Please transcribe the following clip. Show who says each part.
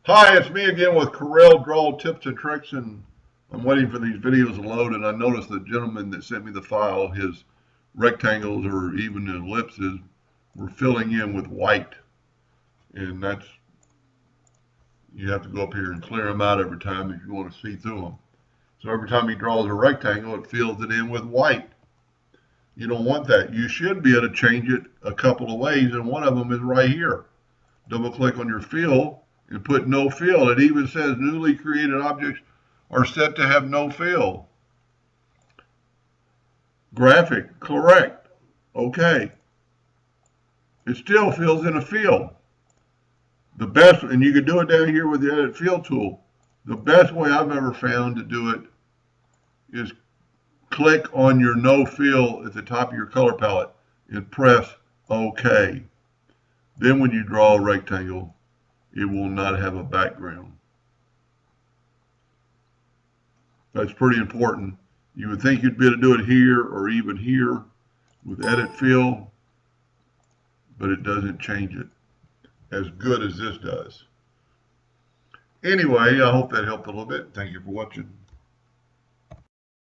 Speaker 1: Hi, it's me again with Corel Draw Tips and Tricks, and I'm waiting for these videos to load, and I noticed the gentleman that sent me the file, his rectangles or even ellipses were filling in with white, and that's, you have to go up here and clear them out every time if you want to see through them. So every time he draws a rectangle, it fills it in with white. You don't want that. You should be able to change it a couple of ways, and one of them is right here. Double click on your fill and put no fill. It even says newly created objects are set to have no fill. Graphic, correct. Okay. It still fills in a field. The best, and you can do it down here with the edit field tool. The best way I've ever found to do it is click on your no fill at the top of your color palette and press OK. Then when you draw a rectangle, it will not have a background. That's pretty important. You would think you'd be able to do it here or even here with edit fill, but it doesn't change it as good as this does. Anyway, I hope that helped a little bit. Thank you for watching.